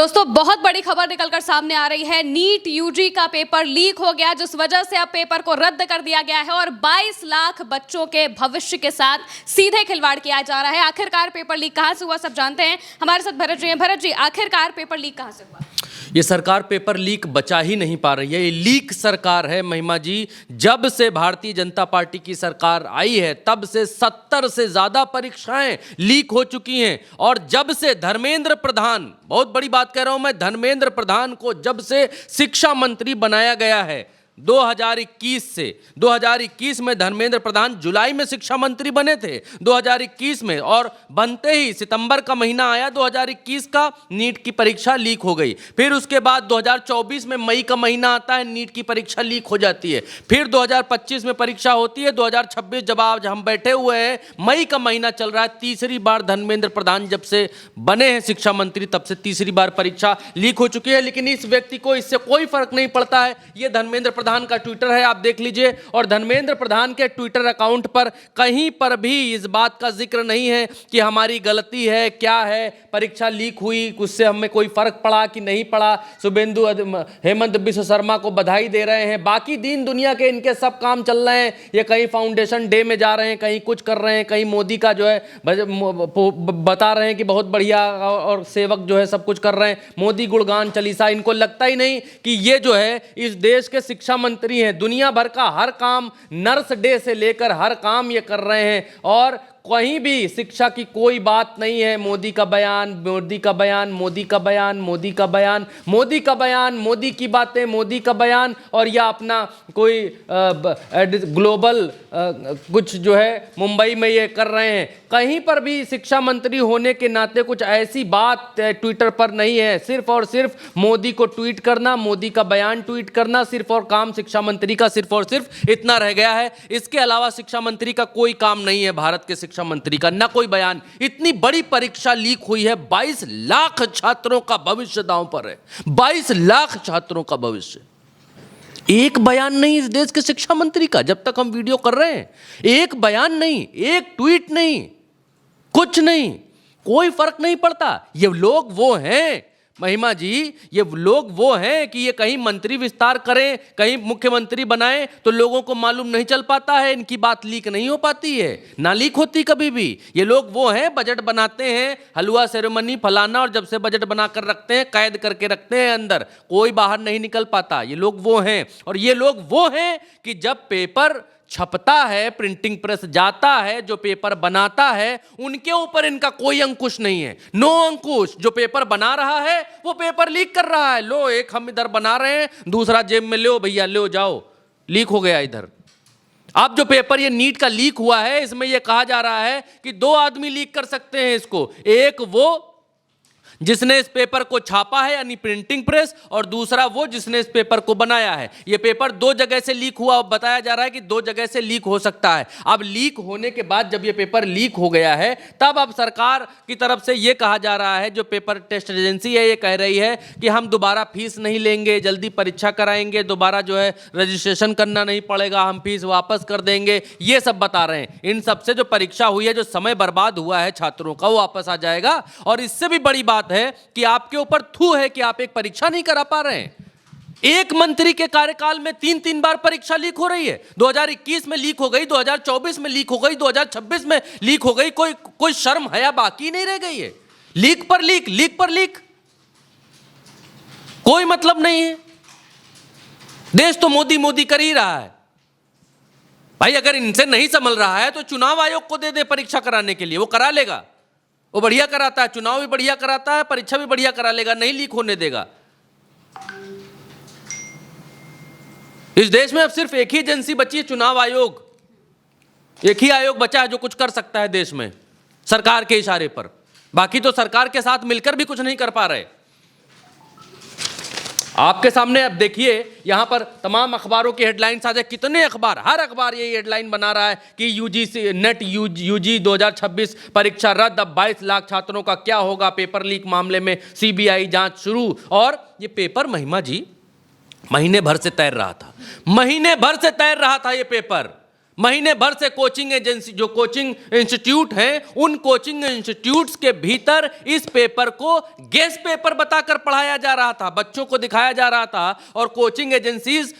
दोस्तों बहुत बड़ी खबर निकलकर सामने आ रही है। नीट यूजी का पेपर लीक हो गया, जिस वजह से अब पेपर को रद्द कर दिया गया है और 22 लाख बच्चों के भविष्य के साथ सीधे खिलवाड़ किया जा रहा है। आखिरकार पेपर लीक कहां से हुआ, सब जानते हैं। हमारे साथ भरत जी हैं। भरत जी, आखिरकार पेपर लीक कहां से हुआ? ये सरकार पेपर लीक बचा ही नहीं पा रही है। ये लीक सरकार है महिमा जी। जब से भारतीय जनता पार्टी की सरकार आई है तब से 70 से ज्यादा परीक्षाएं लीक हो चुकी हैं। और जब से धर्मेंद्र प्रधान, बहुत बड़ी बात कह रहा हूं मैं, धर्मेंद्र प्रधान को जब से शिक्षा मंत्री बनाया गया है 2021 से, 2021 में धर्मेंद्र प्रधान जुलाई में शिक्षा मंत्री बने थे 2021 में, और बनते ही सितंबर का महीना आया 2021 का, नीट की परीक्षा लीक हो गई। फिर उसके बाद 2024 में मई का महीना आता है, नीट की परीक्षा लीक हो जाती है। फिर 2025 में परीक्षा होती है। 2026 जब आज हम बैठे हुए हैं, मई का महीना चल रहा है, तीसरी बार धर्मेंद्र प्रधान जब से बने हैं शिक्षा मंत्री तब से तीसरी बार परीक्षा लीक हो चुकी है। लेकिन इस व्यक्ति को इससे कोई फर्क नहीं पड़ता है। ये धर्मेंद्र प्रधान का ट्विटर है, आप देख लीजिए। और धर्मेंद्र प्रधान के ट्विटर अकाउंट पर कहीं पर भी इस बात का जिक्र नहीं है कि हमारी गलती है, क्या है, परीक्षा लीक हुई, उससे हमें कोई फर्क पड़ा कि नहीं पड़ा। शुभेंदु हेमंत बिश्व शर्मा को बधाई दे रहे हैं। बाकी दीन दुनिया के इनके सब काम चल रहे हैं। ये कहीं फाउंडेशन डे में जा रहे हैं, कहीं कुछ कर रहे हैं, कहीं मोदी का जो है बता रहे हैं कि बहुत बढ़िया और सेवक जो है सब कुछ कर रहे हैं, मोदी गुणगान चालीसा। इनको लगता ही नहीं कि ये जो है इस देश के शिक्षा मंत्री हैं। दुनिया भर का हर काम, नर्स डे से लेकर हर काम ये कर रहे हैं और कहीं भी शिक्षा की कोई बात नहीं है। मोदी का बयान, मोदी का बयान, मोदी का बयान, मोदी का बयान, मोदी का बयान, मोदी की बातें, मोदी का बयान, और या अपना कोई ग्लोबल कुछ जो है मुंबई में ये कर रहे हैं। कहीं पर भी शिक्षा मंत्री होने के नाते कुछ ऐसी बात ट्विटर पर नहीं है। सिर्फ और सिर्फ मोदी को ट्वीट करना, मोदी का बयान ट्वीट करना, सिर्फ और काम शिक्षा मंत्री का सिर्फ और सिर्फ इतना रह गया है। इसके अलावा शिक्षा मंत्री का कोई काम नहीं है, भारत के शिक्षा मंत्री का ना कोई बयान। इतनी बड़ी परीक्षा लीक हुई है, 22 लाख छात्रों का भविष्य दांव पर है। 22 लाख छात्रों का भविष्य। एक बयान नहीं इस देश के शिक्षा मंत्री का, जब तक हम वीडियो कर रहे हैं, एक बयान नहीं, एक ट्वीट नहीं, कुछ नहीं, कोई फर्क नहीं पड़ता। ये लोग वो हैं महिमा जी, ये लोग वो हैं कि ये कहीं मंत्री विस्तार करें, कहीं मुख्यमंत्री बनाएं तो लोगों को मालूम नहीं चल पाता है, इनकी बात लीक नहीं हो पाती है, ना लीक होती कभी भी। ये लोग वो हैं, बजट बनाते हैं, हलवा सेरेमनी फलाना, और जब से बजट बनाकर रखते हैं, कैद करके रखते हैं अंदर, कोई बाहर नहीं निकल पाता। ये लोग वो हैं। और ये लोग वो हैं कि जब पेपर छपता है, प्रिंटिंग प्रेस जाता है, जो पेपर बनाता है, उनके ऊपर इनका कोई अंकुश नहीं है। नो अंकुश। जो पेपर बना रहा है वो पेपर लीक कर रहा है। लो, एक हम इधर बना रहे हैं, दूसरा जेब में लो भैया, लो जाओ, लीक हो गया इधर। अब जो पेपर ये नीट का लीक हुआ है, इसमें यह कहा जा रहा है कि 2 आदमी लीक कर सकते हैं इसको। एक वो जिसने इस पेपर को छापा है यानी प्रिंटिंग प्रेस, और दूसरा वो जिसने इस पेपर को बनाया है। ये पेपर 2 जगह से लीक हुआ, बताया जा रहा है कि 2 जगह से लीक हो सकता है। अब लीक होने के बाद जब ये पेपर लीक हो गया है, तब अब सरकार की तरफ से ये कहा जा रहा है, जो पेपर टेस्ट एजेंसी है ये कह रही है कि हम दोबारा फीस नहीं लेंगे, जल्दी परीक्षा कराएंगे, दोबारा जो है रजिस्ट्रेशन करना नहीं पड़ेगा, हम फीस वापस कर देंगे, ये सब बता रहे हैं। इन सबसे जो परीक्षा हुई है, जो समय बर्बाद हुआ है छात्रों का, वो वापस आ जाएगा। और इससे भी बड़ी बात है कि आपके ऊपर थू है कि आप एक परीक्षा नहीं करा पा रहे हैं। एक मंत्री के कार्यकाल में 3-3 बार परीक्षा लीक हो रही है। 2021 में लीक हो गई, 2024 में लीक हो गई, 2026 में लीक हो गई। कोई शर्म हया बाकी नहीं रह गई है। लीक पर लीक, लीक पर लीक, कोई मतलब नहीं है। देश तो मोदी मोदी कर ही रहा है भाई। अगर इनसे नहीं संभल रहा है तो चुनाव आयोग को दे दे परीक्षा कराने के लिए, वो करा लेगा। वो बढ़िया कराता है, चुनाव भी बढ़िया कराता है, परीक्षा भी बढ़िया करा लेगा, नहीं लीक होने देगा। इस देश में अब सिर्फ एक ही एजेंसी बची है, चुनाव आयोग। एक ही आयोग बचा है जो कुछ कर सकता है देश में सरकार के इशारे पर। बाकी तो सरकार के साथ मिलकर भी कुछ नहीं कर पा रहे। आपके सामने अब देखिए, यहां पर तमाम अखबारों की हेडलाइंस आ जाए। कितने अखबार, हर अखबार यही हेडलाइन बना रहा है कि यूजीसी नेट यूजी 2026 परीक्षा रद्द, अब 22 लाख छात्रों का क्या होगा, पेपर लीक मामले में सीबीआई जांच शुरू। और ये पेपर महिमा जी महीने भर से तैर रहा था, महीने भर से तैर रहा था ये पेपर। महीने भर से कोचिंग एजेंसी, जो कोचिंग इंस्टीट्यूट हैं, उन कोचिंग इंस्टीट्यूट्स के भीतर इस पेपर को गेस्ट पेपर बताकर पढ़ाया जा रहा था, बच्चों को दिखाया जा रहा था। और कोचिंग एजेंसीज,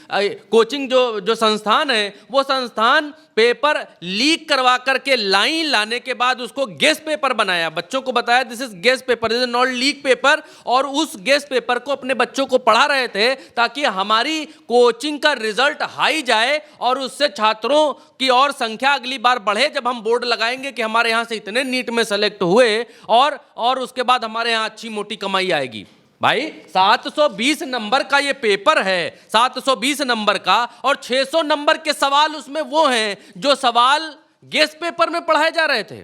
कोचिंग जो संस्थान है, वो संस्थान पेपर लीक करवा करके लाइन लाने के बाद उसको गेस्ट पेपर बनाया, बच्चों को बताया this is guest paper, this is not leak paper, और उस गेस्ट पेपर को अपने बच्चों को पढ़ा रहे थे ताकि हमारी कोचिंग का रिजल्ट हाई जाए और उससे छात्रों की और संख्या अगली बार बढ़े। जब हम बोर्ड लगाएंगे कि हमारे यहां से इतने नीट में सेलेक्ट हुए और उसके बाद हमारे यहां अच्छी मोटी कमाई आएगी। भाई 720 नंबर का ये पेपर है, 720 नंबर का, और 600 नंबर के सवाल उसमें वो हैं जो सवाल गेस्ट पेपर में पढ़ाए जा रहे थे।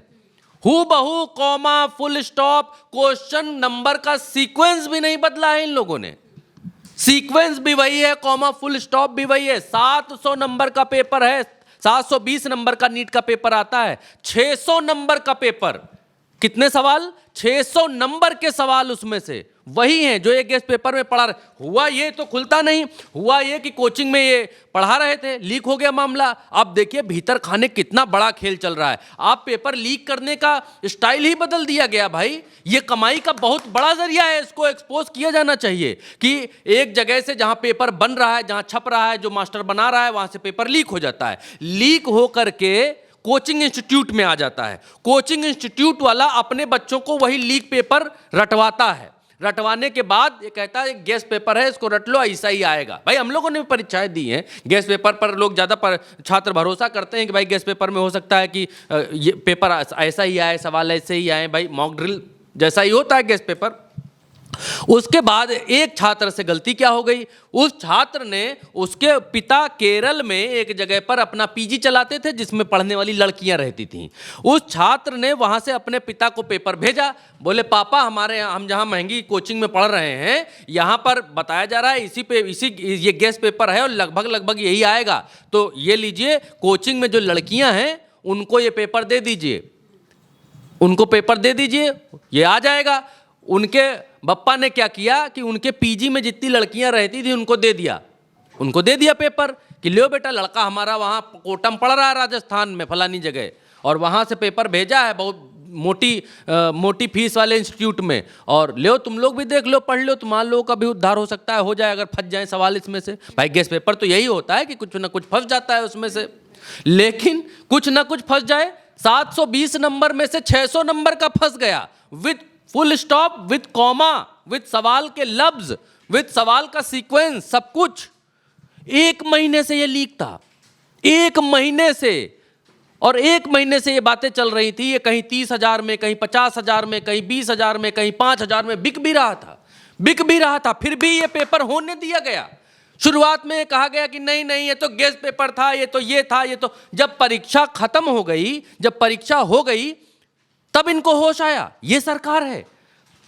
हू बहू, comma, full stop, question number का सीक्वेंस भी नहीं बदला है इन लोगों ने, सीक्वेंस भी वही है, कॉमा फुल स्टॉप भी वही है। 700 नंबर का पेपर है, 720 नंबर का नीट का पेपर आता है, 600 नंबर का पेपर, कितने सवाल, 600 नंबर के सवाल उसमें से वही हैं जो एक गेस्ट पेपर में पढ़ा रहे। हुआ ये तो खुलता नहीं, हुआ ये कि कोचिंग में ये पढ़ा रहे थे, लीक हो गया मामला। अब देखिए भीतर खाने कितना बड़ा खेल चल रहा है। आप पेपर लीक करने का स्टाइल ही बदल दिया गया भाई। ये कमाई का बहुत बड़ा जरिया है, इसको एक्सपोज किया जाना चाहिए कि एक जगह से जहां पेपर बन रहा है, जहां छप रहा है, जो मास्टर बना रहा है, वहां से पेपर लीक हो जाता है, लीक हो करके कोचिंग इंस्टीट्यूट में आ जाता है। कोचिंग इंस्टीट्यूट वाला अपने बच्चों को वही लीक पेपर रटवाता है, रटवाने के बाद ये कहता है गेस्ट पेपर है, इसको रट लो, ऐसा ही आएगा। भाई हम लोगों ने भी परीक्षाएं दी हैं, गेस्ट पेपर पर लोग ज़्यादा छात्र भरोसा करते हैं कि भाई गेस्ट पेपर में हो सकता है कि ये पेपर ऐसा ही आए, सवाल ऐसे ही आए, भाई मॉक ड्रिल जैसा ही होता है गेस्ट पेपर। उसके बाद एक छात्र से गलती क्या हो गई, उस छात्र ने, उसके पिता केरल में एक जगह पर अपना पीजी चलाते थे जिसमें पढ़ने वाली लड़कियां रहती थीं। उस छात्र ने वहां से अपने पिता को पेपर भेजा, बोले पापा हमारे यहाँ, हम जहाँ महंगी कोचिंग में पढ़ रहे हैं, यहाँ पर बताया जा रहा है इसी ये गेस्ट पेपर है और लगभग यही आएगा, तो ये लीजिए, कोचिंग में जो लड़कियां हैं उनको ये पेपर दे दीजिए, उनको पेपर दे दीजिए, ये आ जाएगा। उनके बप्पा ने क्या किया कि उनके पीजी में जितनी लड़कियां रहती थी उनको दे दिया पेपर कि लो बेटा, लड़का हमारा वहाँ कोटम पढ़ रहा है राजस्थान में फलानी जगह, और वहाँ से पेपर भेजा है बहुत मोटी फीस वाले इंस्टीट्यूट में, और लो तुम लोग भी देख लो, पढ़ लो, तुम्हारे लोगों का भी उद्धार हो सकता है, हो जाए अगर फंस जाए सवाल इसमें से। भाई गेस्ट पेपर तो यही होता है कि कुछ ना कुछ फंस जाता है उसमें से, लेकिन कुछ ना कुछ फंस जाए। 720 नंबर में से 600 नंबर का फंस गया, with full stop, with comma, with सवाल के लफ्ज, विद सवाल का सीक्वेंस, सब कुछ। 1 महीने से ये लीक था, 1 महीने से, और 1 महीने से ये बातें चल रही थी। ये कहीं 30,000 में, कहीं 50,000 में, कहीं 20,000 में, कहीं 5,000 में बिक भी रहा था, फिर भी ये पेपर होने दिया गया। शुरुआत में कहा गया कि नहीं ये तो गेस्ट पेपर था, ये तो जब परीक्षा खत्म हो गई, जब परीक्षा हो गई, तब इनको होश आया। ये सरकार है,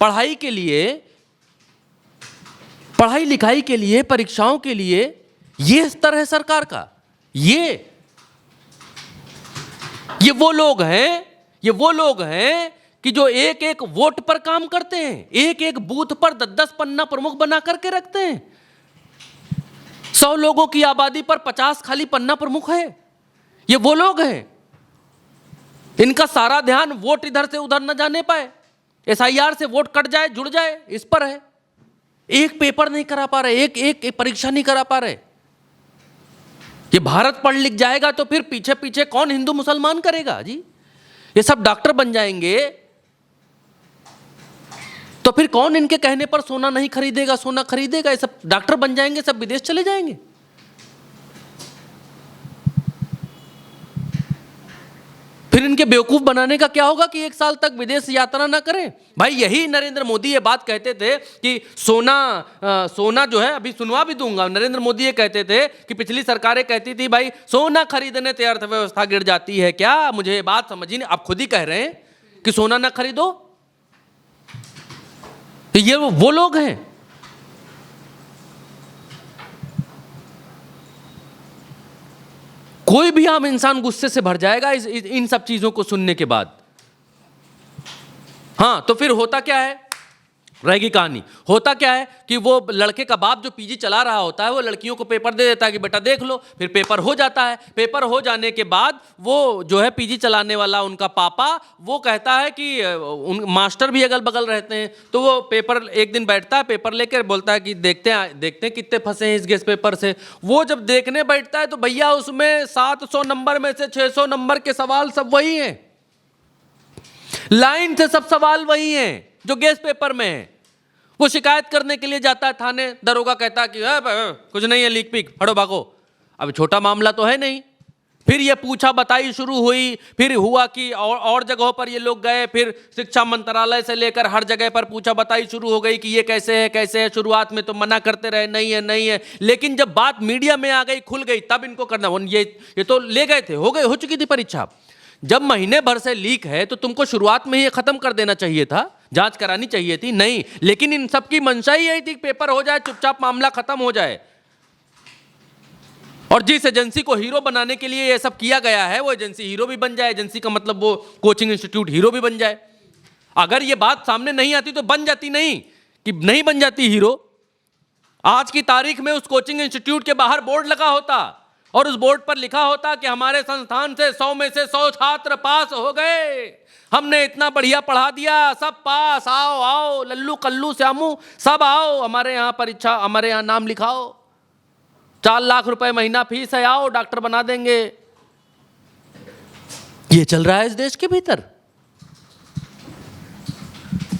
पढ़ाई के लिए, पढ़ाई लिखाई के लिए, परीक्षाओं के लिए ये स्तर है सरकार का। ये वो लोग हैं कि जो एक एक वोट पर काम करते हैं, एक एक बूथ पर 10-10 पन्ना प्रमुख बना करके रखते हैं। 100 लोगों की आबादी पर 50 खाली पन्ना प्रमुख है। ये वो लोग हैं, इनका सारा ध्यान वोट इधर से उधर न जाने पाए, SIR से वोट कट जाए, जुड़ जाए, इस पर है। एक पेपर नहीं करा पा रहे, एक परीक्षा नहीं करा पा रहे। ये भारत पढ़ लिख जाएगा तो फिर पीछे पीछे कौन हिंदू मुसलमान करेगा जी? ये सब डॉक्टर बन जाएंगे तो फिर कौन इनके कहने पर सोना नहीं खरीदेगा, सोना खरीदेगा? ये सब डॉक्टर बन जाएंगे, सब विदेश चले जाएंगे। फिर इनके बेवकूफ बनाने का क्या होगा कि 1 साल तक विदेश यात्रा ना करें। भाई यही नरेंद्र मोदी ये बात कहते थे कि सोना जो है, अभी सुनवा भी दूंगा, नरेंद्र मोदी ये कहते थे कि पिछली सरकारें कहती थी भाई सोना खरीदने से अर्थव्यवस्था गिर जाती है। क्या, मुझे ये बात समझ ही नहीं। आप खुद ही कह रहे हैं कि सोना ना खरीदो। ये वो लोग हैं। कोई भी आम इंसान गुस्से से भर जाएगा इन सब चीजों को सुनने के बाद। हाँ, तो फिर होता क्या है रहेगी कहानी। होता क्या है कि वो लड़के का बाप जो पीजी चला रहा होता है वो लड़कियों को पेपर दे देता है कि बेटा देख लो, फिर पेपर हो जाता है। पेपर हो जाने के बाद वो जो है पीजी चलाने वाला उनका पापा वो कहता है कि मास्टर भी अगल बगल रहते हैं, तो वो पेपर एक दिन बैठता है, पेपर लेकर बोलता है कि देखते हैं कितने फंसे हैं इस गेस पेपर से। वो जब देखने बैठता है तो भैया उसमें 700 नंबर में से 600 नंबर के सवाल सब वही हैं, लाइन से सब सवाल वही हैं जो गेस पेपर में है। वो शिकायत करने के लिए जाता है थाने, दरोगा कहता है कि कुछ नहीं है, लीक पीक, हटो भागो। अब छोटा मामला तो है नहीं। फिर ये पूछा बताई शुरू हुई, फिर हुआ कि और जगहों पर ये लोग गए, फिर शिक्षा मंत्रालय से लेकर हर जगह पर पूछा बताई शुरू हो गई कि ये कैसे है। शुरुआत में तो मना करते रहे, नहीं है, लेकिन जब बात मीडिया में आ गई, खुल गई, तब इनको करना। ये तो ले गए थे, हो चुकी थी परीक्षा। जब महीने भर से लीक है तो तुमको शुरुआत में ही खत्म कर देना चाहिए था, जांच करानी चाहिए थी, नहीं। लेकिन इन सब की मंशा ही यही थी कि पेपर हो जाए, चुपचाप मामला खत्म हो जाए। और जिस एजेंसी को हीरो बनाने के लिए ये सब किया गया है वो एजेंसी हीरो भी बन जाए। एजेंसी का मतलब वो कोचिंग इंस्टीट्यूट हीरो भी बन जाए। अगर ये बात सामने नहीं आती तो बन जाती, नहीं कि नहीं बन जाती हीरो। आज की तारीख में उस कोचिंग इंस्टीट्यूट के बाहर बोर्ड लगा होता और उस बोर्ड पर लिखा होता कि हमारे संस्थान से 100 में से 100 छात्र पास हो गए, हमने इतना बढ़िया पढ़ा दिया, सब पास, आओ लल्लू कल्लू श्यामू सब आओ, हमारे यहाँ परीक्षा, हमारे यहाँ नाम लिखाओ, 4 लाख रुपए महीना फीस है, आओ डॉक्टर बना देंगे। ये चल रहा है इस देश के भीतर।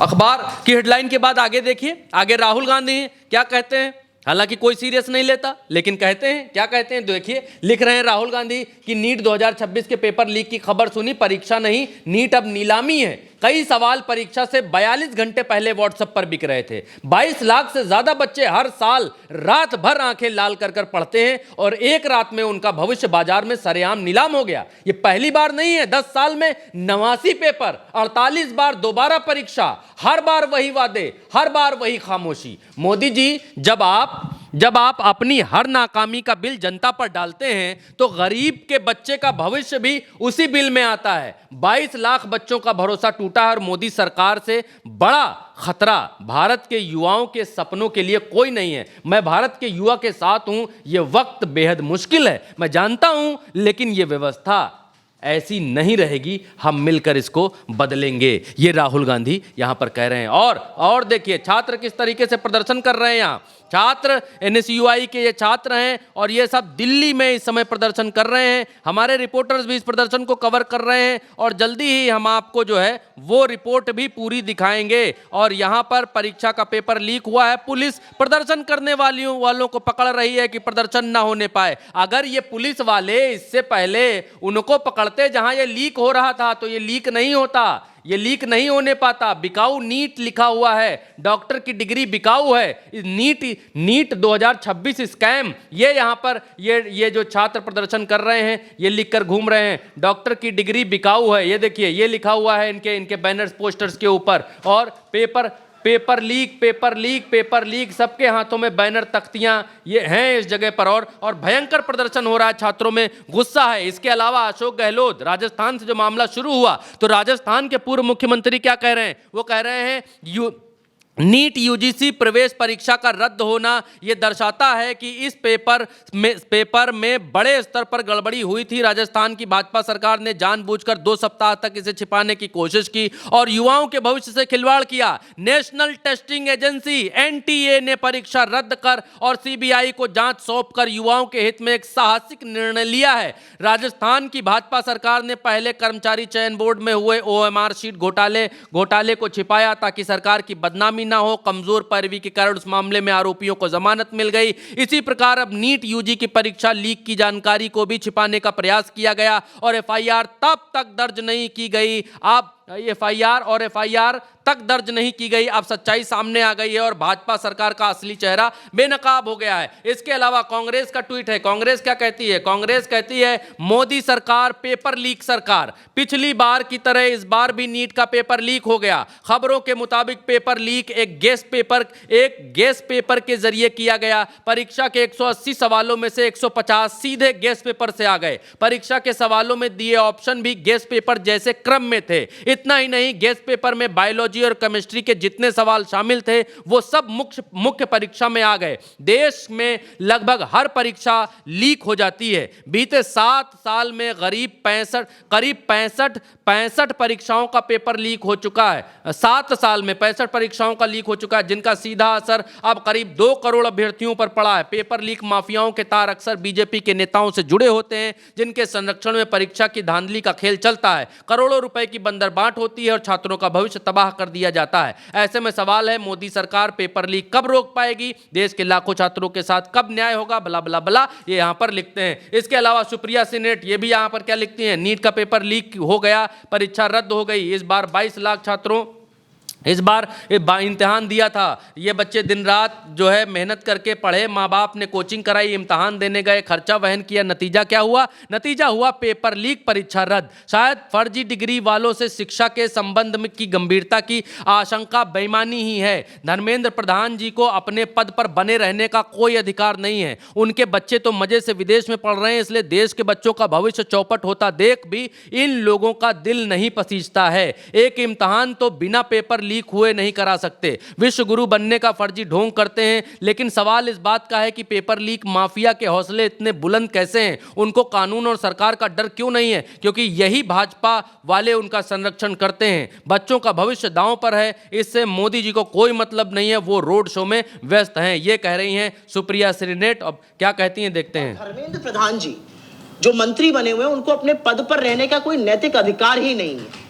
अखबार की हेडलाइन के बाद आगे देखिए, आगे राहुल गांधी क्या कहते हैं। हालांकि कोई सीरियस नहीं लेता, लेकिन कहते हैं, क्या कहते हैं देखिए। लिख रहे हैं राहुल गांधी कि नीट 2026 के पेपर लीक की खबर सुनी, परीक्षा नहीं नीट अब नीलामी है। कई सवाल परीक्षा से 42 घंटे पहले व्हाट्सएप पर बिक रहे थे। 22 लाख से ज्यादा बच्चे हर साल रात भर आंखें लाल कर पढ़ते हैं और एक रात में उनका भविष्य बाजार में सरेआम नीलाम हो गया। ये पहली बार नहीं है, 10 साल में 89 पेपर, 48 बार दोबारा परीक्षा, हर बार वही वादे, हर बार वही खामोशी। मोदी जी, जब आप अपनी हर नाकामी का बिल जनता पर डालते हैं तो गरीब के बच्चे का भविष्य भी उसी बिल में आता है। 22 लाख बच्चों का भरोसा टूटा है और मोदी सरकार से बड़ा खतरा भारत के युवाओं के सपनों के लिए कोई नहीं है। मैं भारत के युवा के साथ हूं, यह वक्त बेहद मुश्किल है, मैं जानता हूं, लेकिन यह व्यवस्था ऐसी नहीं रहेगी, हम मिलकर इसको बदलेंगे। ये राहुल गांधी यहां पर कह रहे हैं। और देखिए छात्र किस तरीके से प्रदर्शन कर रहे हैं। यहां छात्र एनएसयूआई के ये छात्र हैं और ये सब दिल्ली में इस समय प्रदर्शन कर रहे हैं। हमारे रिपोर्टर्स भी इस प्रदर्शन को कवर कर रहे हैं और जल्दी ही हम आपको जो है वो रिपोर्ट भी पूरी दिखाएंगे। और यहां पर परीक्षा का पेपर लीक हुआ है, पुलिस प्रदर्शन करने वालों को पकड़ रही है कि प्रदर्शन ना होने पाए। अगर ये पुलिस वाले इससे पहले उनको पकड़ते जहां ये लीक हो रहा था तो ये लीक नहीं होता, ये लीक नहीं होने पाता। बिकाऊ नीट लिखा हुआ है, डॉक्टर की डिग्री बिकाऊ है। नीट 2026 स्कैम, ये यहां पर ये जो छात्र प्रदर्शन कर रहे हैं ये लिख कर घूम रहे हैं, डॉक्टर की डिग्री बिकाऊ है। ये देखिए ये लिखा हुआ है इनके बैनर्स पोस्टर्स के ऊपर। और पेपर लीक, सबके हाथों में बैनर तख्तियां ये हैं इस जगह पर। और भयंकर प्रदर्शन हो रहा है, छात्रों में गुस्सा है। इसके अलावा अशोक गहलोत, राजस्थान से जो मामला शुरू हुआ तो राजस्थान के पूर्व मुख्यमंत्री क्या कह रहे हैं, वो कह रहे हैं नीट यूजीसी प्रवेश परीक्षा का रद्द होना यह दर्शाता है कि इस पेपर में बड़े स्तर पर गड़बड़ी हुई थी। राजस्थान की भाजपा सरकार ने जानबूझकर 2 सप्ताह तक इसे छिपाने की कोशिश की और युवाओं के भविष्य से खिलवाड़ किया। नेशनल टेस्टिंग एजेंसी एनटीए ने परीक्षा रद्द कर और सीबीआई को जांच सौंपकर युवाओं के हित में एक साहसिक निर्णय लिया है। राजस्थान की भाजपा सरकार ने पहले कर्मचारी चयन बोर्ड में हुए ओएमआर शीट घोटाले को छिपाया ताकि सरकार की बदनामी ना हो। कमजोर पैरवी के कारण उस मामले में आरोपियों को जमानत मिल गई। इसी प्रकार अब नीट यूजी की परीक्षा लीक की जानकारी को भी छिपाने का प्रयास किया गया और एफआईआर तब तक दर्ज नहीं की गई। अब एफआईआर तक दर्ज नहीं की गई। अब सच्चाई सामने आ गई है और भाजपा सरकार का असली चेहरा बेनकाब हो गया है। इसके अलावा कांग्रेस का ट्वीट है। कांग्रेस क्या कहती है? कांग्रेस कहती है मोदी सरकार पेपर लीक सरकार। पिछली बार की तरह इस बार भी नीट का पेपर लीक हो गया। खबरों के मुताबिक पेपर लीक एक गेस पेपर के जरिए किया गया। परीक्षा के 180 सवालों में से 150 सीधे गेस पेपर से आ गए। परीक्षा के सवालों में दिए ऑप्शन भी गेस पेपर जैसे क्रम में थे। इतना ही नहीं, गेस्ट पेपर में बायोलॉजी और केमिस्ट्री के जितने सवाल शामिल थे वो सब मुख्य परीक्षा में आ गए। देश में लगभग हर परीक्षा लीक हो जाती है। बीते 7 साल में करीब 65 परीक्षाओं का पेपर लीक हो चुका है। 7 साल में 65 परीक्षाओं का लीक हो चुका है, जिनका सीधा असर अब करीब 2 करोड़ अभ्यर्थियों पर पड़ा है। पेपर लीक माफियाओं के तार अक्सर बीजेपी के नेताओं से जुड़े होते हैं, जिनके संरक्षण में परीक्षा की धांधली का खेल चलता है। करोड़ों रुपए की बंदरबांट होती है और छात्रों का भविष्य तबाह कर दिया जाता है। ऐसे में सवाल है, मोदी सरकार पेपर लीक कब रोक पाएगी? देश के लाखों छात्रों के साथ कब न्याय होगा? भला भला भला, ये यहाँ पर लिखते हैं। इसके अलावा सुप्रिया सिनेट ये भी यहाँ पर क्या लिखती हैं? नीट का पेपर लीक हो गया, परीक्षा रद्द हो गई। इस बार 22 लाख छात्रों इस बार इम्तिहान दिया था। ये बच्चे दिन रात जो है मेहनत करके पढ़े, माँ बाप ने कोचिंग कराई, इम्तिहान देने गए, खर्चा वहन किया। नतीजा क्या हुआ? नतीजा हुआ पेपर लीक, परीक्षा रद्द। शायद फर्जी डिग्री वालों से शिक्षा के संबंध में की गंभीरता की आशंका बेईमानी ही है। धर्मेंद्र प्रधान जी को अपने पद पर बने रहने का कोई अधिकार नहीं है। उनके बच्चे तो मजे से विदेश में पढ़ रहे हैं, इसलिए देश के बच्चों का भविष्य चौपट होता देख भी इन लोगों का दिल नहीं पसीजता है। एक इम्तिहान तो बिना पेपर लीक हुए नहीं करा सकते। विश्व गुरु बनने का फर्जी ढोंग करते हैं, लेकिन सवाल इस बात का है कि पेपर लीक माफिया के हौसले इतने बुलंद कैसे हैं? उनको कानून और सरकार का डर क्यों नहीं है? क्योंकि यही भाजपा वाले उनका संरक्षण करते हैं। बच्चों का भविष्य दांव पर है, इससे मोदी जी को कोई मतलब नहीं है। वो रोड शो में व्यस्त हैं, ये कह रही हैं सुप्रिया सिनेट। अब क्या कहती हैं देखते हैं। धर्मेंद्र प्रधान जी जो मंत्री बने हुए हैं, उनको अपने पद पर रहने का कोई नैतिक अधिकार ही नहीं है।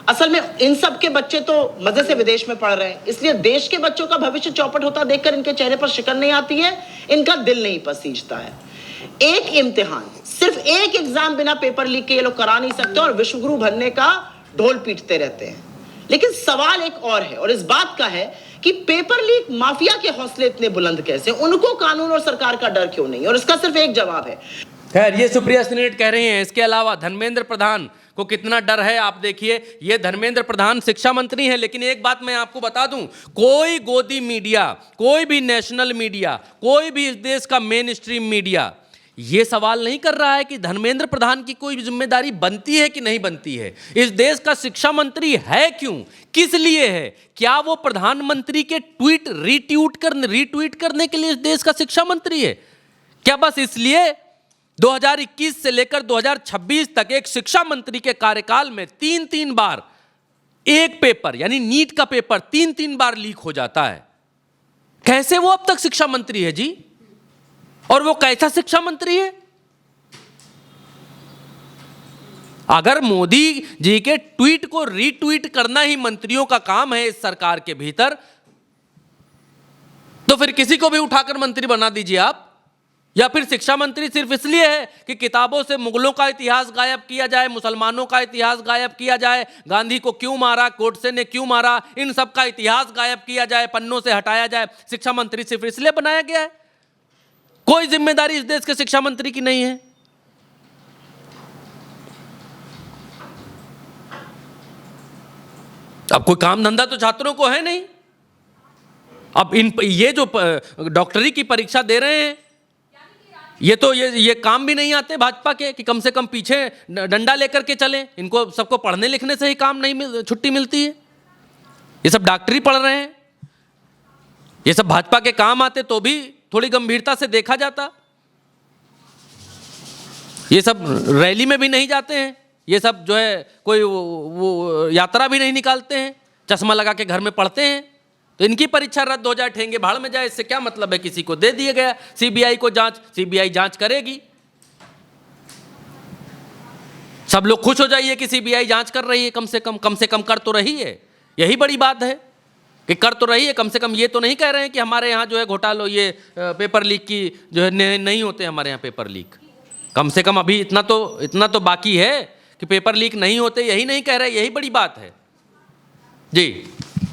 असल में इन सब के बच्चे तो मजे से विदेश में पढ़ रहे हैं, इसलिए देश के बच्चों का भविष्य चौपट होता देखकर इनके चेहरे पर शिकन नहीं आती है, इनका दिल नहीं पसीजता है। एक इम्तिहान, सिर्फ एक एग्जाम बिना पेपर लीक के ये लोग करा नहीं सकते और विश्वगुरु बनने का ढोल पीटते रहते हैं। लेकिन सवाल एक और है, और इस बात का है कि पेपर लीक माफिया के हौसले इतने बुलंद कैसे? उनको कानून और सरकार का डर क्यों नहीं? और इसका सिर्फ एक जवाब है। खैर, ये सुप्रिया सिनेट कह रही हैं। इसके अलावा धर्मेंद्र प्रधान को कितना डर है आप देखिए। ये धर्मेंद्र प्रधान शिक्षा मंत्री हैं, लेकिन एक बात मैं आपको बता दूं, कोई गोदी मीडिया, कोई भी नेशनल मीडिया, कोई भी इस देश का मेन स्ट्रीम मीडिया ये सवाल नहीं कर रहा है कि धर्मेंद्र प्रधान की कोई जिम्मेदारी बनती है कि नहीं बनती है। इस देश का शिक्षा मंत्री है क्यों, किस लिए है? क्या वो प्रधानमंत्री के ट्वीट रीट्वीट करने के लिए इस देश का शिक्षा मंत्री है? क्या बस इसलिए 2021 से लेकर 2026 तक एक शिक्षा मंत्री के कार्यकाल में 3 बार एक पेपर यानी नीट का पेपर 3 बार लीक हो जाता है? कैसे वो अब तक शिक्षा मंत्री है जी? और वो कैसा शिक्षा मंत्री है? अगर मोदी जी के ट्वीट को रीट्वीट करना ही मंत्रियों का काम है इस सरकार के भीतर, तो फिर किसी को भी उठाकर मंत्री बना दीजिए आप। या फिर शिक्षा मंत्री सिर्फ इसलिए है कि किताबों से मुगलों का इतिहास गायब किया जाए, मुसलमानों का इतिहास गायब किया जाए, गांधी को क्यों मारा, गोडसे ने क्यों मारा, इन सब का इतिहास गायब किया जाए, पन्नों से हटाया जाए। शिक्षा मंत्री सिर्फ इसलिए बनाया गया है? कोई जिम्मेदारी इस देश के शिक्षा मंत्री की नहीं है। अब कोई काम धंधा तो छात्रों को है नहीं। अब ये जो डॉक्टरी की परीक्षा दे रहे हैं, ये तो ये काम भी नहीं आते भाजपा के कि कम से कम पीछे डंडा लेकर के चलें। इनको सबको पढ़ने लिखने से ही काम नहीं छुट्टी मिलती है। ये सब डॉक्टरी पढ़ रहे हैं, ये सब भाजपा के काम आते तो भी थोड़ी गंभीरता से देखा जाता। ये सब रैली में भी नहीं जाते हैं, ये सब जो है कोई वो यात्रा भी नहीं निकालते हैं, चश्मा लगा के घर में पढ़ते हैं। तो इनकी परीक्षा रद्द हो जाए, ठेंगे भाड़ में जाए, इससे क्या मतलब है? किसी को दे दिया गया सीबीआई को जांच, सीबीआई जांच करेगी। सब लोग खुश हो जाइए कि सीबीआई जांच कर रही है, कम से कम कर तो रही है। यही बड़ी बात है कि कर तो रही है कम से कम। ये तो नहीं कह रहे हैं कि हमारे यहाँ जो है घोटाला, ये पेपर लीक की जो है नहीं होते हमारे यहाँ पेपर लीक। कम से कम अभी इतना तो बाकी है कि पेपर लीक नहीं होते, यही नहीं कह रहे। यही बड़ी बात है जी।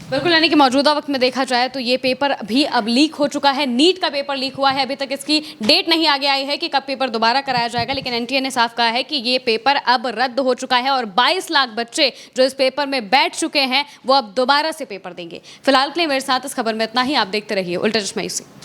बिल्कुल, यानी कि मौजूदा वक्त में देखा जाए तो ये पेपर भी अब लीक हो चुका है। नीट का पेपर लीक हुआ है, अभी तक इसकी डेट नहीं आगे आई है कि कब पेपर दोबारा कराया जाएगा, लेकिन एनटीए ने साफ कहा है कि ये पेपर अब रद्द हो चुका है और 22 लाख बच्चे जो इस पेपर में बैठ चुके हैं वो अब दोबारा से पेपर देंगे। फिलहाल के लिए मेरे साथ इस खबर में इतना ही। आप देखते रहिए उल्टा चश्मा यूसी।